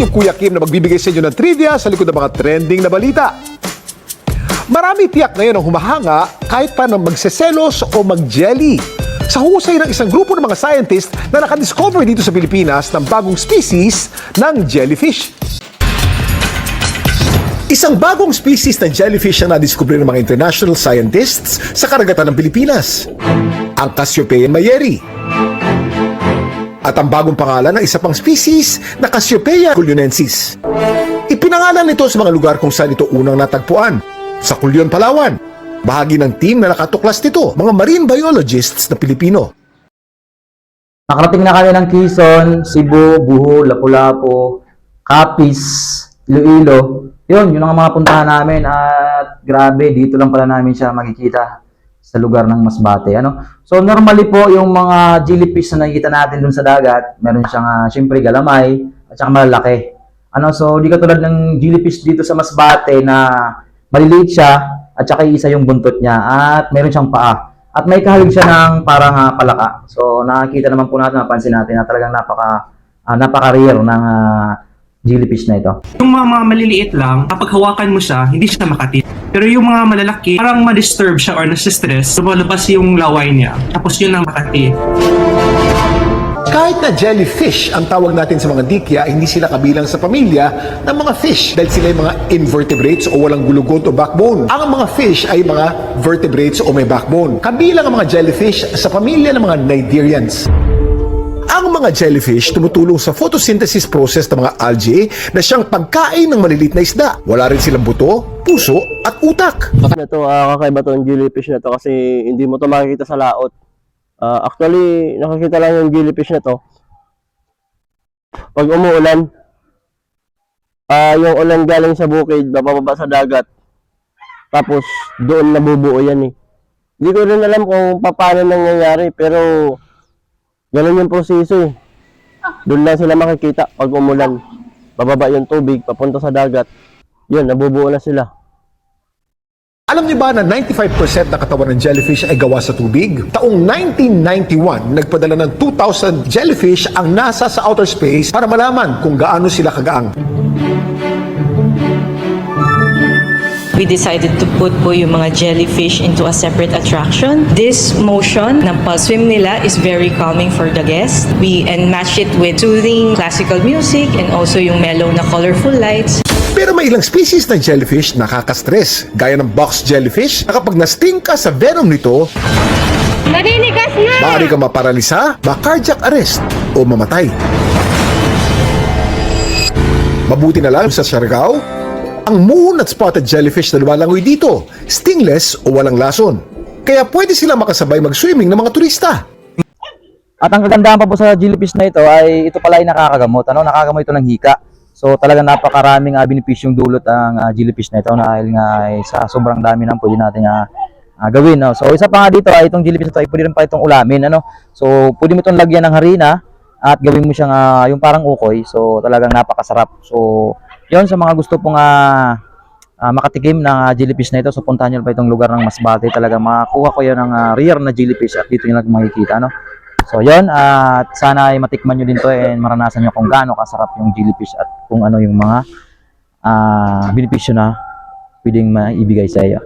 yung Kuya Kim na magbibigay sa inyo ng trivia sa likod ng mga trending na balita. Marami tiyak ngayon ang humahanga kahit pa na magseselos o mag-jelly sa husay ng isang grupo ng mga scientist na nakadiscover dito sa Pilipinas ng bagong species ng jellyfish. Isang bagong species ng jellyfish ang nadiskubre ng mga international scientists sa karagatan ng Pilipinas, ang Cassiopeia mayeri. At ang bagong pangalan ng isa pang species na Cassiopeia culyonensis. Ipinangalan nito sa mga lugar kung saan ito unang natagpuan, sa Culion, Palawan. Bahagi ng team na nakatuklas nito, mga marine biologists na Pilipino. Nakarating na kami ng Quezon, Cebu, Bohol, Lapu-Lapu, Capiz, Iloilo. Yun ang mga puntahan namin at grabe, dito lang pala namin siya makikita sa lugar ng Masbate. So normally po yung mga jellyfish na nakikita natin dun sa dagat, meron siyang syempre galamay at saka malalaki. So di katulad ng jellyfish dito sa Masbate na maliliit siya at saka isa yung buntot niya at meron siyang paa. At may kahawig siya ng parang palaka. So nakikita naman po natin, napansin natin na talagang napaka-rare ng jellyfish na ito. Yung mga maliliit lang, kapag hawakan mo siya, hindi siya makati. Pero yung mga malalaki, parang ma-disturb siya or nasistress, lumalabas yung laway niya. Tapos yun ang makati. Kahit na jellyfish ang tawag natin sa mga dikya, hindi sila kabilang sa pamilya ng mga fish dahil sila ay mga invertebrates o walang gulugot o backbone. Ang mga fish ay mga vertebrates o may backbone. Kabilang ang mga jellyfish sa pamilya ng mga cnidarians. Ang mga jellyfish tumutulong sa photosynthesis process ng mga algae na siyang pagkain ng maliliit na isda. Wala rin silang buto, puso at utak. Kakaiba to yung jellyfish na to kasi hindi mo to makikita sa laot. Actually, nakikita lang yung jellyfish na to pag umuulan. Yung ulan galing sa bukid, bababa sa dagat. Tapos, doon nabubuo yan eh. Hindi ko rin alam kung paano nangyayari, pero ganun yung proseso eh. Doon lang sila makikita pag umulan. Bababa yung tubig, papunta sa dagat. Yun, nabubuo na sila. Alam niyo ba na 95% ng katawan ng jellyfish ay gawa sa tubig? Taong 1991, nagpadala ng 2,000 jellyfish ang NASA sa outer space para malaman kung gaano sila kagaang. We decided to put po yung mga jellyfish into a separate attraction. This motion ng pulse swim nila is very calming for the guests. We match it with soothing classical music and also yung mellow na colorful lights. Pero may ilang species ng jellyfish nakaka-stress, gaya ng box jellyfish na kapag na-sting ka sa venom nito, Marinigas na! maaari ka maparalisa, ma-cardiac arrest o mamatay. Mabuti na lang sa Siargao, ang moon at spotted jellyfish na lumalangoy dito, stingless o walang lason. Kaya pwede sila makasabay mag-swimming ng mga turista. At ang kagandahan pa po sa jellyfish na ito ay ito pala ay nakakagamot. Nakakagamot ito ng hika. So talagang napakaraming benepisyong dulot ang jellyfish na ito dahil nga sa sobrang dami nang pwede natin gawin. So isa pa nga dito ay itong jellyfish na ito ay pwede rin pa itong ulamin. So pwede mo itong lagyan ng harina at gawin mo siyang yung parang ukoy. So talagang napakasarap. So yon sa mga gusto pong makatikim ng jellyfish na ito, so puntahan nyo pa itong lugar ng Masbate. Talagang makakuha ko yun ng rare na jellyfish at dito nyo lang makikita. So yon, at sana ay matikman nyo din to and maranasan nyo kung gaano kasarap yung jellyfish at kung ano yung mga benepisyo na pwedeng maibigay sa iyo.